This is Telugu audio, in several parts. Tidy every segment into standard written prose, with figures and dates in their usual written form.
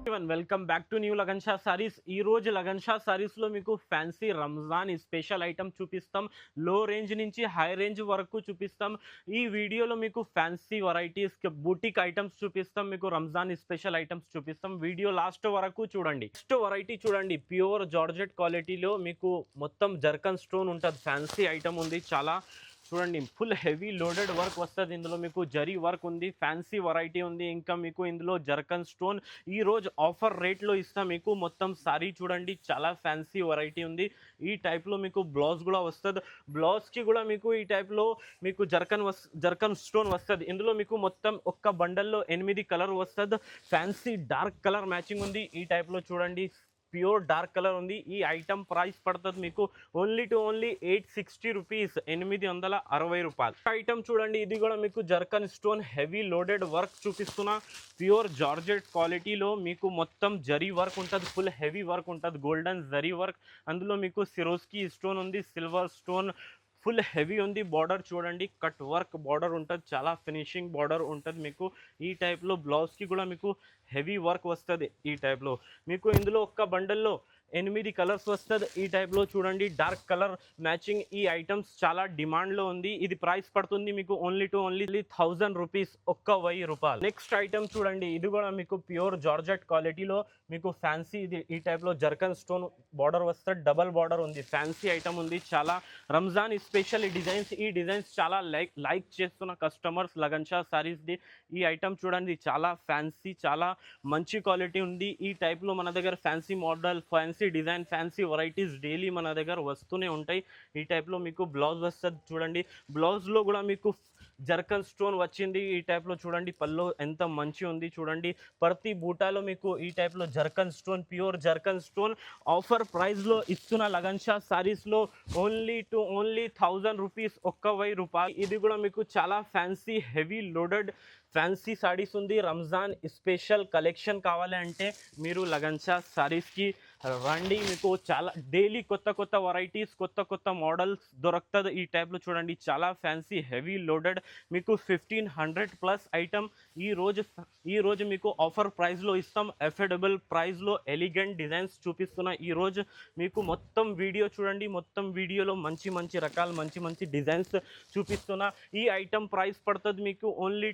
Welcome back to new lagan Shah saris. ఈ రోజు లగన్ షా సారీస్ లో మీకు ఫ్యాన్సీ రంజాన్ స్పెషల్ ఐటమ్ చూపిస్తాం. లో రేంజ్ నుంచి హై రేంజ్ వరకు చూపిస్తాం. ఈ వీడియోలో మీకు ఫ్యాన్సీ వెరైటీస్ బూటిక్ ఐటమ్స్ చూపిస్తాం, మీకు రంజాన్ స్పెషల్ ఐటమ్స్ చూపిస్తాం. వీడియో లాస్ట్ వరకు చూడండి. నెక్స్ట్ వెరైటీ చూడండి, ప్యూర్ జార్జెట్ క్వాలిటీలో మీకు మొత్తం జర్కన్ స్టోన్ ఉంటుంది. ఫ్యాన్సీ ఐటమ్ ఉంది, చాలా చూడండి. ఫుల్ హెవీ లోడెడ్ వర్క్ వస్తుంది. ఇందులో మీకు జరీ వర్క్ ఉంది, ఫ్యాన్సీ వెరైటీ ఉంది. ఇంకా మీకు ఇందులో జర్కన్ స్టోన్ ఈ రోజు ఆఫర్ రేట్లో ఇస్తాం. మీకు మొత్తం సారీ చూడండి, చాలా ఫ్యాన్సీ వెరైటీ ఉంది. ఈ టైప్లో మీకు బ్లౌజ్ కూడా వస్తుంది. బ్లౌజ్కి కూడా మీకు ఈ టైప్లో మీకు జర్కన్ స్టోన్ వస్తుంది. ఇందులో మీకు మొత్తం ఒక్క బండల్లో 8 కలర్ వస్తుంది. ఫ్యాన్సీ డార్క్ కలర్ మ్యాచింగ్ ఉంది. ఈ టైప్లో చూడండి, ప్యూర్ డార్క్ కలర్ ఉంది. ఈ ఐటమ్ ప్రైస్ పడుతుంది మీకు ఓన్లీ 860 రూపీస్, 860 రూపాయలు. ఐటమ్ చూడండి, ఇది కూడా మీకు zircon stone heavy loaded work చూపిస్తున్నా. ప్యూర్ జార్జెట్ క్వాలిటీలో మీకు మొత్తం జరీ వర్క్ ఉంటుంది, ఫుల్ హెవీ వర్క్ ఉంటుంది, గోల్డెన్ జరీ వర్క్. అందులో మీకు సిరోస్కి స్టోన్ ఉంది, సిల్వర్ స్టోన్ ఫుల్ హెవీ ఉంది. బార్డర్ చూడండి, కట్ వర్క్ బార్డర్ ఉంటుంది, చాలా ఫినిషింగ్ బార్డర్ ఉంటుంది. మీకు ఈ టైప్లో బ్లౌజ్కి కూడా మీకు హెవీ వర్క్ వస్తుంది. ఈ టైప్లో మీకు ఇందులో ఒక్క బండల్లో 8 కలర్స్ వస్తుంది. ఈ టైప్లో చూడండి, డార్క్ కలర్ మ్యాచింగ్. ఈ ఐటమ్స్ చాలా డిమాండ్లో ఉంది. ఇది ప్రైస్ పడుతుంది మీకు ఓన్లీ 1000 రూపీస్, 1000 రూపాయలు. నెక్స్ట్ ఐటమ్ చూడండి, ఇది కూడా మీకు ప్యూర్ జార్జెట్ క్వాలిటీలో మీకు ఫ్యాన్సీ, ఇది ఈ టైప్లో జర్కన్ స్టోన్ బార్డర్ వస్తుంది, డబల్ బార్డర్ ఉంది. ఫ్యాన్సీ ఐటమ్ ఉంది, చాలా రంజాన్ స్పెషల్ డిజైన్స్. ఈ డిజైన్స్ చాలా లైక్ చేస్తున్న కస్టమర్స్ లగన్ షా సారీస్ది. ఈ ఐటమ్ చూడండి, చాలా ఫ్యాన్సీ, చాలా మంచి క్వాలిటీ ఉంది. ఈ టైప్లో మన దగ్గర fancy model, fancy design, fancy varieties daily మన దగ్గర వస్తూనే ఉంటాయి. ఈ టైప్లో మీకు బ్లౌజ్ వస్తుంది చూడండి. బ్లౌజ్లో కూడా మీకు జర్కన్ స్టోన్ వచ్చింది. ఈ టైప్లో చూడండి, పల్లో ఎంత మంచి ఉంది చూడండి. ప్రతి బూటాలో మీకు ఈ టైప్లో zircon stone, pure zircon stone offer ప్రైస్లో ఇస్తున్న లగన్ షా సారీస్లో ఓన్లీ 1000 రూపీస్, 1000 రూపాయలు. ఇది కూడా మీకు చాలా fancy heavy loaded fancy saris ఉంది. రంజాన్ స్పెషల్ కలెక్షన్ కావాలి అంటే మీరు లగన్ షా సారీస్కి రండి. మీకు చాలా డైలీ కొత్త వెరైటీస్, కొత్త మోడల్స్ దొరుకుతుంది. ఈ టైప్లో చూడండి, చాలా ఫ్యాన్సీ హెవీ లోడెడ్ మీకు 1500+ ఐటమ్ ఈ రోజు మీకు ఆఫర్ ప్రైస్లో ఇస్తాం. అఫోర్డబుల్ ప్రైస్లో ఎలిగెంట్ డిజైన్స్ చూపిస్తున్నా. ఈ రోజు మీకు మొత్తం వీడియో చూడండి, మొత్తం వీడియోలో మంచి రకాలు, మంచి డిజైన్స్ చూపిస్తున్నా. ఈ ఐటమ్ ప్రైస్ పడుతుంది మీకు ఓన్లీ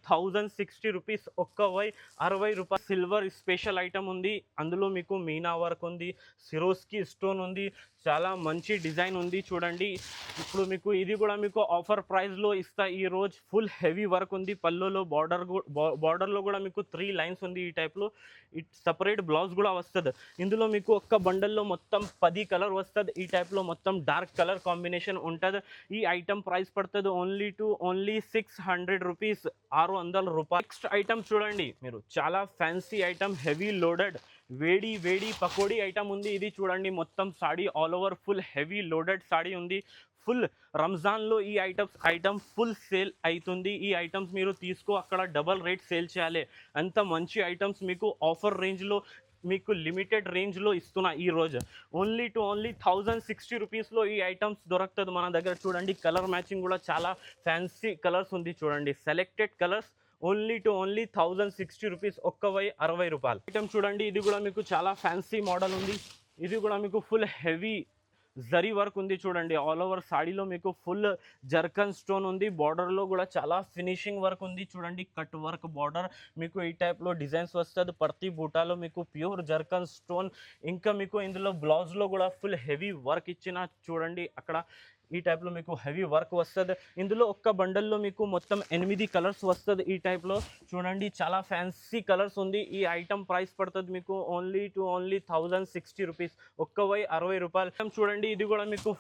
1060 రూపీస్, 1060 రూపాయలు. సిల్వర్ స్పెషల్ ఐటమ్ ఉంది. అందులో మీకు మీనా వర్క్ ఉంది, సిరోస్కి స్టోన్ ఉంది, చాలా మంచి డిజైన్ ఉంది చూడండి. ఇప్పుడు మీకు ఇది కూడా మీకు ఆఫర్ ప్రైస్లో ఇస్తా. ఈ రోజు ఫుల్ హెవీ వర్క్ ఉంది. పల్లోలో బార్డర్లో కూడా మీకు 3 లైన్స్ ఉంది. ఈ టైప్లో సపరేట్ బ్లౌజ్ కూడా వస్తుంది. ఇందులో మీకు ఒక్క బండల్లో మొత్తం 10 కలర్ వస్తుంది. ఈ టైప్లో మొత్తం డార్క్ కలర్ కాంబినేషన్ ఉంటుంది. ఈ ఐటమ్ ప్రైస్ పడుతుంది ఓన్లీ 600 రూపీస్, 600 రూపాయలు. నెక్స్ట్ ఐటమ్ చూడండి, మీరు చాలా ఫ్యాన్సీ ఐటమ్, హెవీ లోడెడ్ వేడి పకోడీ ఐటమ్ ఉంది. ఇది చూడండి, మొత్తం saree all over full heavy loaded saree ఉంది. ఫుల్ రంజాన్లో ఈ ఐటమ్ ఫుల్ సేల్ అవుతుంది. ఈ ఐటమ్స్ మీరు అక్కడ డబల్ రేట్ సేల్ చేయాలి. అంత మంచి ఐటమ్స్ మీకు ఆఫర్ రేంజ్లో, మీకు లిమిటెడ్ రేంజ్లో ఇస్తున్నా. ఈ రోజు ఓన్లీ 1060 రూపీస్లో ఈ ఐటమ్స్ దొరుకుతుంది మన దగ్గర. చూడండి, కలర్ మ్యాచింగ్ కూడా చాలా ఫ్యాన్సీ కలర్స్ ఉంది చూడండి, సెలెక్టెడ్ కలర్స్. ఓన్లీ 1060 రూపీస్, 1060 రూపాయలు. ఐటమ్ చూడండి, ఇది కూడా మీకు చాలా ఫ్యాన్సీ మోడల్ ఉంది. ఇది కూడా మీకు ఫుల్ హెవీ జరీ వర్క్ ఉంది చూడండి. ఆల్ ఓవర్ సాడీలో మీకు ఫుల్ జర్కన్ స్టోన్ ఉంది. బార్డర్లో కూడా చాలా ఫినిషింగ్ వర్క్ ఉంది చూడండి, కట్ వర్క్ బార్డర్. మీకు ఈ టైప్లో డిజైన్స్ వస్తుంది. ప్రతి బూటాలో మీకు ప్యూర్ జర్కన్ స్టోన్. ఇంకా మీకు ఇందులో బ్లౌజ్లో కూడా ఫుల్ హెవీ వర్క్ ఇచ్చిన చూడండి. అక్కడ ఈ టైప్లో మీకు హెవీ వర్క్ వస్తుంది. ఇందులో ఒక్క బండల్లో మీకు మొత్తం 8 కలర్స్ వస్తుంది. ఈ టైప్లో చూడండి, చాలా ఫ్యాన్సీ కలర్స్ ఉంది. ఈ ఐటమ్ ప్రైస్ పడుతుంది మీకు ఓన్లీ 1060 రూపీస్, 1060 రూపాయలు. చూడండి, ఇది కూడా మీకు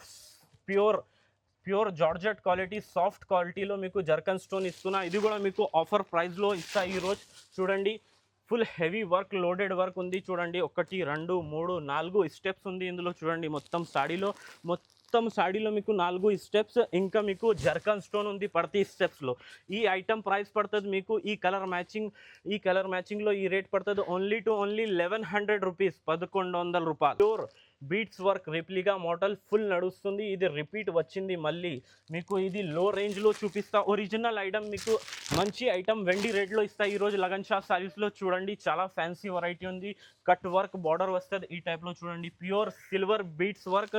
ప్యూర్ జార్జెట్ క్వాలిటీ, సాఫ్ట్ క్వాలిటీలో మీకు జర్కన్ స్టోన్ ఇస్తున్నా. ఇది కూడా మీకు ఆఫర్ ప్రైస్లో ఇస్తా. ఈరోజు చూడండి, full heavy work, loaded work ఉంది చూడండి. 1 2 3 4 స్టెప్స్ ఉంది ఇందులో చూడండి. మొత్తం సాడీలో మీకు 4 స్టెప్స్. ఇంకా మీకు జర్కన్ స్టోన్ ఉంది ప్రతి స్టెప్స్లో. ఈ ఐటమ్ ప్రైస్ పడుతుంది మీకు ఈ కలర్ మ్యాచింగ్లో ఈ రేట్ పడుతుంది ఓన్లీ 1100 రూపీస్, 1100 రూపాయలు. Beads work replica model full నడుస్తుంది. ఇది రిపీట్ వచ్చింది మళ్ళీ మీకు. ఇది లో రేంజ్లో చూపిస్తా. ఒరిజినల్ ఐటమ్ మీకు మంచి ఐటమ్ వెండి రేట్లో ఇస్తా ఈరోజు లగన్ షా సారీస్లో. చూడండి చాలా ఫ్యాన్సీ వెరైటీ ఉంది. కట్ వర్క్ బార్డర్ వస్తుంది ఈ టైప్లో. చూడండి ప్యూర్ సిల్వర్ బీట్స్ వర్క్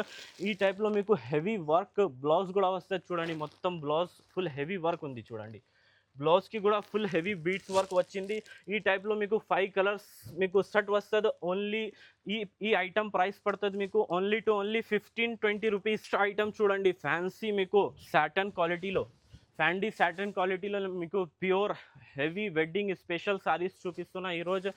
ఈ టైప్లో మీకు. హెవీ వర్క్ బ్లౌజ్ కూడా వస్తుంది చూడండి. మొత్తం బ్లౌజ్ ఫుల్ హెవీ వర్క్ ఉంది చూడండి. బ్లౌజ్కి కూడా ఫుల్ హెవీ బీట్స్ వర్క్ వచ్చింది. ఈ టైప్లో మీకు 5 కలర్స్ మీకు సెట్ వస్తుంది. ఓన్లీ ఈ ఐటమ్ ప్రైస్ పడుతుంది మీకు ఓన్లీ 15-20 రూపీస్ ఐటమ్. చూడండి ఫ్యాన్సీ మీకు సాటన్ క్వాలిటీలో, ఫ్యాండీ సాటన్ క్వాలిటీలో మీకు pure heavy wedding special saris చూపిస్తున్నా ఈరోజు.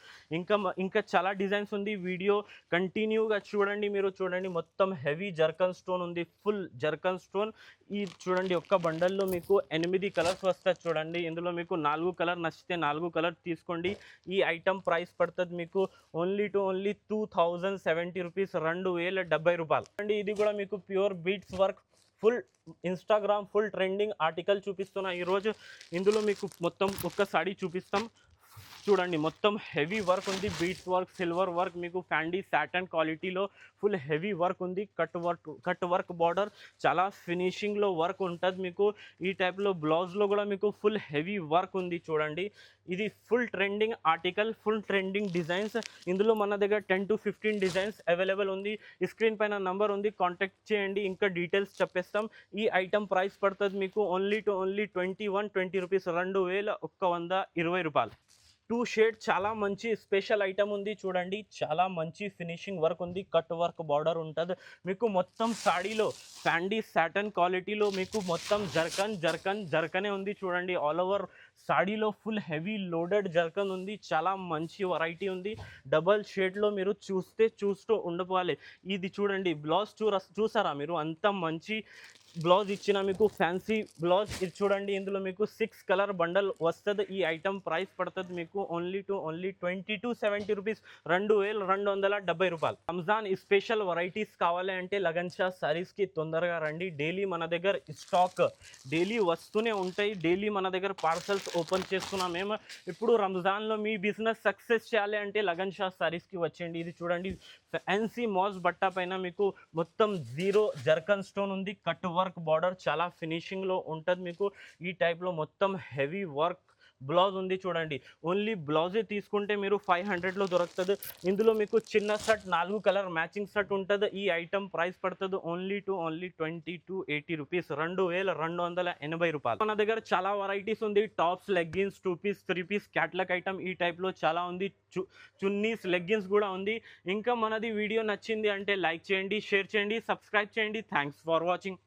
ఇంకా చాలా డిజైన్స్ ఉంది. వీడియో కంటిన్యూగా చూడండి మీరు. చూడండి మొత్తం హెవీ జర్కన్ స్టోన్ ఉంది. Full zircon stone. ఈ చూడండి ఒక్క బండల్లో మీకు 8 కలర్స్ వస్తాయి చూడండి. ఇందులో మీకు 4 కలర్ నచ్చితే 4 కలర్ తీసుకోండి. ఈ ఐటమ్ ప్రైస్ పడుతుంది మీకు ఓన్లీ 2070 రూపీస్, 2070 రూపాయలు అండి. ఇది కూడా మీకు pure beads work full Instagram full trending article చూపిస్తున్నా ఈరోజు. ఇందులో మీకు మొత్తం ఒక్క సారీ చూపిస్తాం చూడండి. మొత్తం హెవీ వర్క్ ఉంది. బీట్స్ వర్క్, సిల్వర్ వర్క్ మీకు ఫ్యాండీ సాటన్ క్వాలిటీలో ఫుల్ హెవీ వర్క్ ఉంది. కట్ వర్క్ బార్డర్ చాలా ఫినిషింగ్లో వర్క్ ఉంటుంది మీకు. ఈ టైప్లో బ్లౌజ్లో కూడా మీకు ఫుల్ హెవీ వర్క్ ఉంది చూడండి. ఇది full trending article, full trending designs. ఇందులో మన దగ్గర 10 to 15 డిజైన్స్ అవైలబుల్ ఉంది. స్క్రీన్ పైన నంబర్ ఉంది, కాంటాక్ట్ చేయండి. ఇంకా డీటెయిల్స్ చెప్పేస్తాం. ఈ ఐటమ్ ప్రైస్ పడుతుంది మీకు ఓన్లీ 21-20 రూపీస్, 2120 రూపాయలు. 2 షేడ్ చాలా మంచి స్పెషల్ ఐటమ్ ఉంది చూడండి. చాలా మంచి ఫినిషింగ్ వర్క్ ఉంది. కట్ వర్క్ బార్డర్ ఉంటుంది మీకు. మొత్తం సాడీలో ఫ్యాండీ సాటన్ క్వాలిటీలో మీకు మొత్తం జర్కనే ఉంది చూడండి. ఆల్ ఓవర్ సాడీలో ఫుల్ హెవీ లోడెడ్ జర్కన్ ఉంది. చాలా మంచి వెరైటీ ఉంది. డబల్ షేడ్లో మీరు చూస్తూ ఉండిపోవాలి. ఇది చూడండి బ్లౌజ్ చూసారా మీరు? అంత మంచి బ్లౌజ్ ఇచ్చిన మీకు ఫ్యాన్సీ బ్లౌజ్. ఇది చూడండి ఇందులో మీకు 6 కలర్ బండల్ వస్తుంది. ఈ ఐటమ్ ప్రైస్ పడుతుంది మీకు ఓన్లీ 20-70 రూపీస్, 2270 రూపాయలు. రంజాన్ స్పెషల్ వెరైటీస్ కావాలి అంటే లగన్ షా సారీస్కి తొందరగా రండి. డైలీ మన దగ్గర స్టాక్ డైలీ వస్తూనే ఉంటాయి. డైలీ మన దగ్గర పార్సల్స్ ఓపెన్ చేస్తున్నాం మేము. ఇప్పుడు రంజాన్లో మీ బిజినెస్ సక్సెస్ చేయాలి అంటే లగన్ షా సారీస్కి వచ్చేయండి. ఇది చూడండి ఫ్యాన్సీ మోజ్ బట్ట పైన మీకు మొత్తం 0 జర్కన్ స్టోన్ ఉంది. కట్ వర్క్ బార్డర్ చాలా ఫినిషింగ్లో ఉంటుంది మీకు. ఈ టైప్లో మొత్తం హెవీ వర్క్ బ్లౌజ్ ఉంది చూడండి. ఓన్లీ బ్లౌజే తీసుకుంటే మీరు 500లో దొరుకుతుంది. ఇందులో మీకు చిన్న సెట్ 4 కలర్ మ్యాచింగ్ సెట్ ఉంటుంది. ఈ ఐటమ్ ప్రైస్ పడుతుంది ఓన్లీ 20-80 రూపీస్, 2280 రూపాయలు. మన దగ్గర చాలా వెరైటీస్ ఉంది. Tops, leggings, 2 piece 3 piece catalogue item ఈ టైప్లో చాలా ఉంది. చున్నీస్, లెగ్గిన్స్ కూడా ఉంది. ఇంకా మనది వీడియో నచ్చింది అంటే లైక్ చేయండి, షేర్ చేయండి, సబ్స్క్రైబ్ చేయండి. Thanks for watching.